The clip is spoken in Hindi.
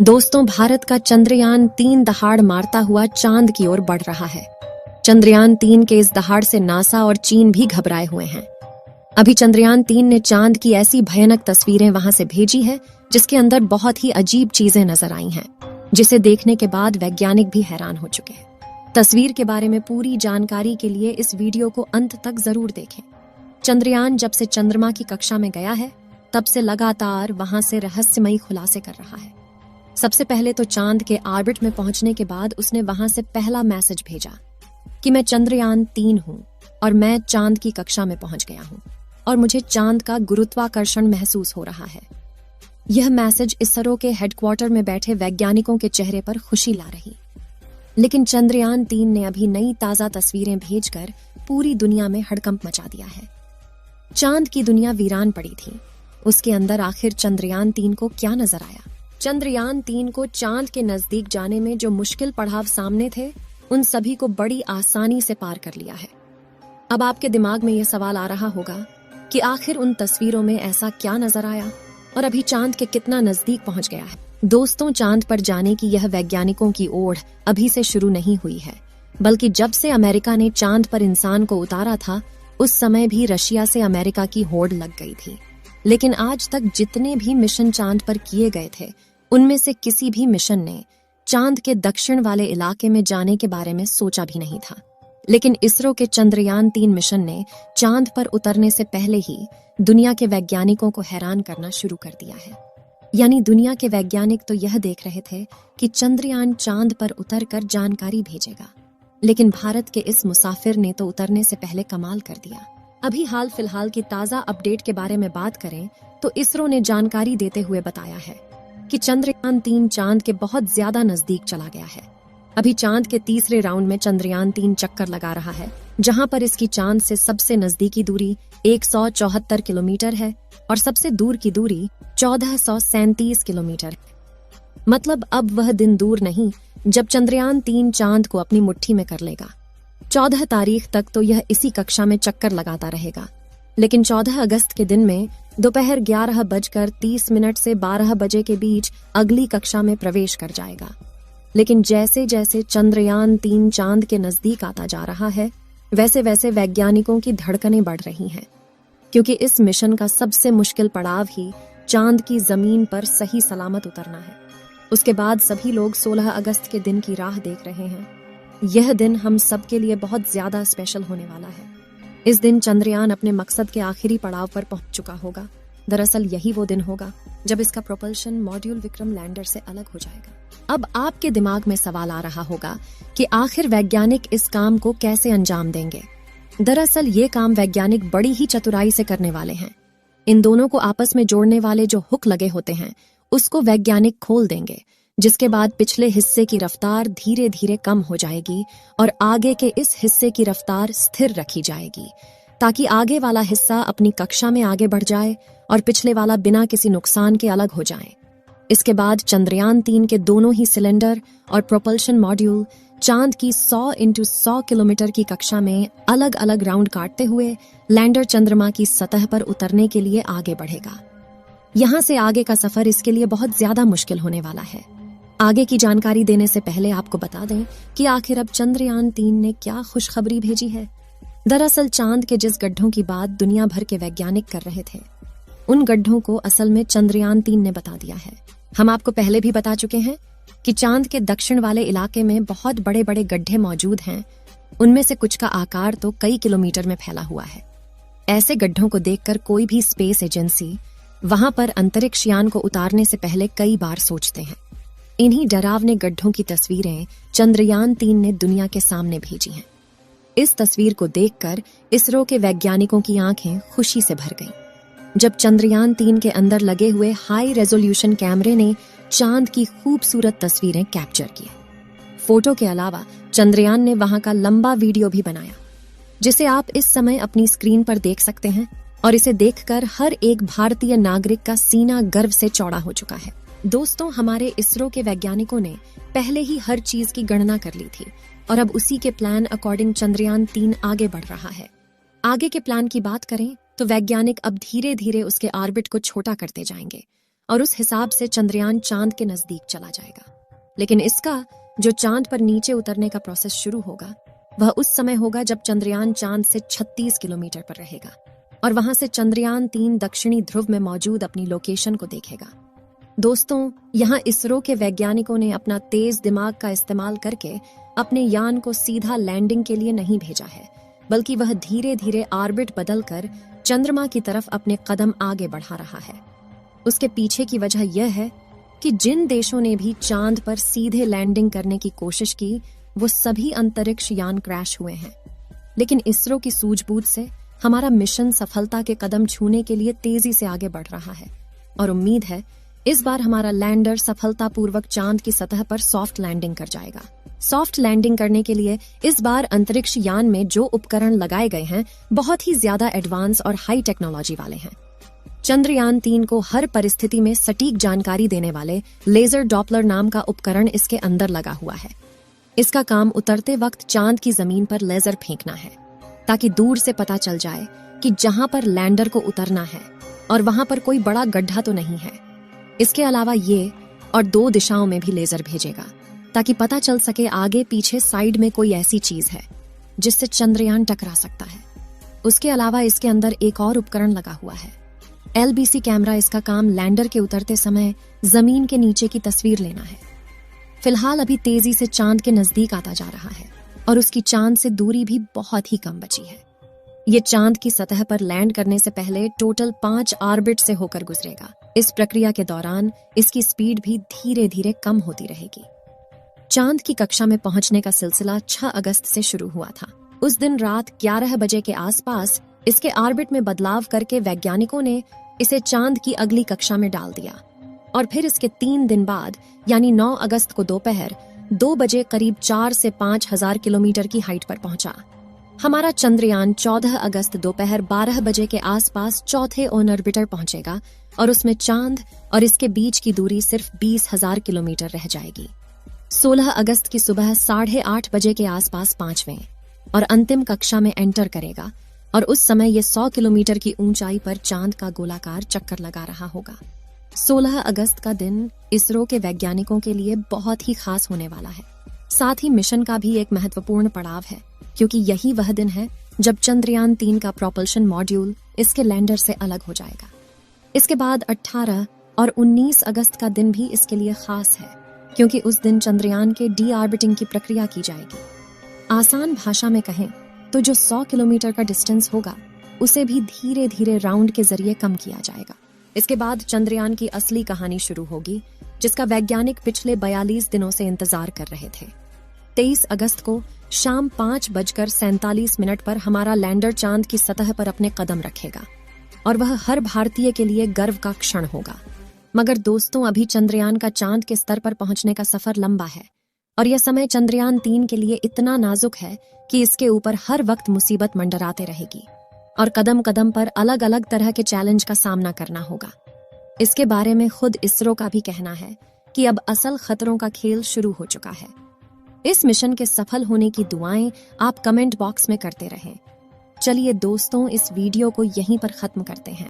दोस्तों, भारत का चंद्रयान-3 दहाड़ मारता हुआ चांद की ओर बढ़ रहा है। चंद्रयान-3 के इस दहाड़ से नासा और चीन भी घबराए हुए हैं। अभी चंद्रयान-3 ने चांद की ऐसी भयानक तस्वीरें वहां से भेजी है जिसके अंदर बहुत ही अजीब चीजें नजर आई हैं, जिसे देखने के बाद वैज्ञानिक भी हैरान हो चुके हैं। तस्वीर के बारे में पूरी जानकारी के लिए इस वीडियो को अंत तक जरूर देखें। चंद्रयान जब से चंद्रमा की कक्षा में गया है, तब से लगातार वहां से रहस्यमयी खुलासे कर रहा है। सबसे पहले तो चांद के ऑर्बिट में पहुंचने के बाद उसने वहां से पहला मैसेज भेजा कि मैं चंद्रयान-3 हूं और मैं चांद की कक्षा में पहुंच गया हूं और मुझे चांद का गुरुत्वाकर्षण महसूस हो रहा है। यह मैसेज इसरो के हेडक्वार्टर में बैठे वैज्ञानिकों के चेहरे पर खुशी ला रही। लेकिन चंद्रयान-3 ने अभी नई ताजा तस्वीरें भेजकर पूरी दुनिया में हड़कंप मचा दिया है। चांद की दुनिया वीरान पड़ी थी। उसके अंदर आखिर चंद्रयान-3 को क्या नजर आया? चंद्रयान-3 को चांद के नजदीक जाने में जो मुश्किल पड़ाव सामने थे, उन सभी को बड़ी आसानी से पार कर लिया है। अब आपके दिमाग में यह सवाल आ रहा होगा कि आखिर उन तस्वीरों में ऐसा क्या नजर आया और अभी चांद के कितना नजदीक पहुंच गया है? दोस्तों, चांद पर जाने की यह वैज्ञानिकों की ओढ़ अभी से शुरू नहीं हुई है, बल्कि जब से अमेरिका ने चांद पर इंसान को उतारा था, उस समय भी रशिया से अमेरिका की होड़ लग गई थी। लेकिन आज तक जितने भी मिशन चांद पर किए गए थे, उनमें से किसी भी मिशन ने चांद के दक्षिण वाले इलाके में जाने के बारे में सोचा भी नहीं था। लेकिन इसरो के चंद्रयान-3 मिशन ने चांद पर उतरने से पहले ही दुनिया के वैज्ञानिकों को हैरान करना शुरू कर दिया है। यानी दुनिया के वैज्ञानिक तो यह देख रहे थे कि चंद्रयान चांद पर उतरकर जानकारी भेजेगा, लेकिन भारत के इस मुसाफिर ने तो उतरने से पहले कमाल कर दिया। अभी हाल फिलहाल की ताजा अपडेट के बारे में बात करें तो इसरो ने जानकारी देते हुए बताया है कि चंद्रयान-3 चांद के बहुत ज्यादा नजदीक चला गया है। अभी चांद के तीसरे राउंड में चंद्रयान-3 चक्कर लगा रहा है, जहां पर इसकी चांद से सबसे नजदीकी दूरी 174 किलोमीटर है और सबसे दूर की दूरी 1437 किलोमीटर है। मतलब अब वह दिन दूर नहीं जब चंद्रयान-3 चांद को अपनी मुट्ठी में कर लेगा। 14 तारीख तक तो यह इसी कक्षा में चक्कर लगाता रहेगा, लेकिन 14 अगस्त के दिन में दोपहर 11:30 से 12 बजे के बीच अगली कक्षा में प्रवेश कर जाएगा। लेकिन जैसे जैसे चंद्रयान-3 चांद के नजदीक आता जा रहा है, वैसे वैसे वैज्ञानिकों की धड़कनें बढ़ रही हैं, क्योंकि इस मिशन का सबसे मुश्किल पड़ाव ही चांद की जमीन पर सही सलामत उतरना है। उसके बाद सभी लोग 16 अगस्त के दिन की राह देख रहे हैं। यह दिन हम सब के लिए बहुत ज्यादा स्पेशल होने वाला है। इस दिन चंद्रयान अपने मकसद के आखिरी पड़ाव पर पहुंच चुका होगा। दरअसल यही वो दिन होगा जब इसका प्रोपल्शन मॉड्यूल विक्रम लैंडर से अलग हो जाएगा। अब आपके दिमाग में सवाल आ रहा होगा कि आखिर वैज्ञानिक इस काम को कैसे अंजाम देंगे। दरअसल ये काम वैज्ञानिक बड़ी ही चतुराई से करने वाले हैं। इन दोनों को आपस में जोड़ने वाले जो हुक लगे होते हैं, उसको वैज्ञानिक खोल देंगे, जिसके बाद पिछले हिस्से की रफ्तार धीरे धीरे कम हो जाएगी और आगे के इस हिस्से की रफ्तार स्थिर रखी जाएगी, ताकि आगे वाला हिस्सा अपनी कक्षा में आगे बढ़ जाए और पिछले वाला बिना किसी नुकसान के अलग हो जाए। इसके बाद चंद्रयान-3 के दोनों ही सिलेंडर और प्रोपल्शन मॉड्यूल चांद की 100 × 100 किलोमीटर की कक्षा में अलग अलग राउंड काटते हुए लैंडर चंद्रमा की सतह पर उतरने के लिए आगे बढ़ेगा। यहाँ से आगे का सफर इसके लिए बहुत ज्यादा मुश्किल होने वाला है। आगे की जानकारी देने से पहले आपको बता दें कि आखिर अब चंद्रयान-3 ने क्या खुशखबरी भेजी है। दरअसल चांद के जिस गड्ढों की बात दुनिया भर के वैज्ञानिक कर रहे थे, उन गड्ढों को असल में चंद्रयान-3 ने बता दिया है। हम आपको पहले भी बता चुके हैं कि चांद के दक्षिण वाले इलाके में बहुत बड़े बड़े गड्ढे मौजूद हैं। उनमें से कुछ का आकार तो कई किलोमीटर में फैला हुआ है। ऐसे गड्ढों को देखकर कोई भी स्पेस एजेंसी वहां पर अंतरिक्ष यान को उतारने से पहले कई बार सोचते हैं। इन्हीं डरावने गड्ढों की तस्वीरें चंद्रयान-3 ने दुनिया के सामने भेजी हैं। इस तस्वीर को देखकर इसरो के वैज्ञानिकों की आंखें खुशी से भर गईं, जब चंद्रयान-3 के अंदर लगे हुए हाई रेजोल्यूशन कैमरे ने चांद की खूबसूरत तस्वीरें कैप्चर की। फोटो के अलावा चंद्रयान ने वहां का लंबा वीडियो भी बनाया, जिसे आप इस समय अपनी स्क्रीन पर देख सकते हैं, और इसे देखकर हर एक भारतीय नागरिक का सीना गर्व से चौड़ा हो चुका है। दोस्तों, हमारे इसरो के वैज्ञानिकों ने पहले ही हर चीज की गणना कर ली थी और अब उसी के प्लान अकॉर्डिंग चंद्रयान-3 आगे बढ़ रहा है। आगे के प्लान की बात करें तो वैज्ञानिक अब धीरे धीरे उसके ऑर्बिट को छोटा करते जाएंगे और उस हिसाब से चंद्रयान चांद के नजदीक चला जाएगा। लेकिन इसका जो चांद पर नीचे उतरने का प्रोसेस शुरू होगा वह उस समय होगा जब चंद्रयान चांद से 36 किलोमीटर पर रहेगा और वहां से चंद्रयान 3 दक्षिणी ध्रुव में मौजूद अपनी लोकेशन को देखेगा। दोस्तों, यहाँ इसरो के वैज्ञानिकों ने अपना तेज दिमाग का इस्तेमाल करके अपने यान को सीधा लैंडिंग के लिए नहीं भेजा है, बल्कि वह धीरे धीरे ऑर्बिट बदलकर चंद्रमा की तरफ अपने कदम आगे बढ़ा रहा है। उसके पीछे की वजह यह है कि जिन देशों ने भी चांद पर सीधे लैंडिंग करने की कोशिश की वो सभी अंतरिक्ष यान क्रैश हुए हैं। लेकिन इसरो की सूझबूझ से हमारा मिशन सफलता के कदम छूने के लिए तेजी से आगे बढ़ रहा है और उम्मीद है इस बार हमारा लैंडर सफलतापूर्वक चांद की सतह पर सॉफ्ट लैंडिंग कर जाएगा। सॉफ्ट लैंडिंग करने के लिए इस बार अंतरिक्ष यान में जो उपकरण लगाए गए हैं बहुत ही ज्यादा एडवांस और हाई टेक्नोलॉजी वाले हैं। चंद्रयान 3 को हर परिस्थिति में सटीक जानकारी देने वाले लेजर डॉपलर नाम का उपकरण इसके अंदर लगा हुआ है। इसका काम उतरते वक्त चांद की जमीन पर लेजर फेंकना है ताकि दूर से पता चल जाए कि जहां पर लैंडर को उतरना है और वहां पर कोई बड़ा गड्ढा तो नहीं है। इसके अलावा ये और 2 दिशाओं में भी लेजर भेजेगा ताकि पता चल सके आगे पीछे साइड में कोई ऐसी चीज है जिससे चंद्रयान टकरा सकता है। उसके अलावा इसके अंदर एक और उपकरण लगा हुआ है, LBC कैमरा। इसका काम लैंडर के उतरते समय जमीन के नीचे की तस्वीर लेना है। फिलहाल अभी तेजी से चांद के नजदीक आता जा रहा है और उसकी चांद से दूरी भी बहुत ही कम बची है। ये चांद की सतह पर लैंड करने से पहले टोटल 5 ऑर्बिट से होकर गुजरेगा। इस प्रक्रिया के दौरान इसकी स्पीड भी धीरे धीरे कम होती रहेगी। चांद की कक्षा में पहुंचने का सिलसिला 6 अगस्त से शुरू हुआ था। उस दिन रात 11 बजे के आसपास इसके ऑर्बिट में बदलाव करके वैज्ञानिकों ने इसे चांद की अगली कक्षा में डाल दिया और फिर इसके 3 दिन बाद यानी 9 अगस्त को दोपहर 2 बजे करीब 4 से 5 हजार किलोमीटर की हाइट पर पहुंचा। हमारा चंद्रयान 14 अगस्त दोपहर 12 बजे के आसपास चौथे ऑन ऑर्बिटर पहुंचेगा और उसमें चांद और इसके बीच की दूरी सिर्फ 20,000 किलोमीटर रह जाएगी। 16 अगस्त की सुबह 8:30 बजे के आसपास 5वें और अंतिम कक्षा में एंटर करेगा और उस समय ये 100 किलोमीटर की ऊंचाई पर चांद का गोलाकार चक्कर लगा रहा होगा। 16 अगस्त का दिन इसरो के वैज्ञानिकों के लिए बहुत ही खास होने वाला है। साथ ही मिशन का भी एक महत्वपूर्ण पड़ाव है क्योंकि यही वह दिन है जब चंद्रयान 3 का प्रोपल्शन मॉड्यूल इसके लैंडर से अलग हो जाएगा। इसके बाद 18 और 19 अगस्त का दिन भी इसके लिए खास है क्योंकि उस दिन चंद्रयान के डी ऑर्बिटिंग की प्रक्रिया की जाएगी। आसान भाषा में कहें तो जो 100 किलोमीटर का डिस्टेंस होगा उसे भी धीरे धीरे राउंड के जरिए कम किया जाएगा। इसके बाद चंद्रयान की असली कहानी शुरू होगी जिसका वैज्ञानिक पिछले 42 दिनों से इंतजार कर रहे थे। 23 अगस्त को शाम 5:47 पर हमारा लैंडर चांद की सतह पर अपने कदम रखेगा और वह हर भारतीय के लिए गर्व का क्षण होगा। मगर दोस्तों, अभी चंद्रयान का चांद के स्तर पर पहुंचने का सफर लंबा है और यह समय चंद्रयान 3 के लिए इतना नाजुक है कि इसके ऊपर हर वक्त मुसीबत मंडराते रहेगी और कदम कदम पर अलग अलग तरह के चैलेंज का सामना करना होगा। इसके बारे में खुद इसरो का भी कहना है कि अब असल खतरों का खेल शुरू हो चुका है। इस मिशन के सफल होने की दुआएं आप कमेंट बॉक्स में करते रहें। चलिए दोस्तों, इस वीडियो को यहीं पर खत्म करते हैं।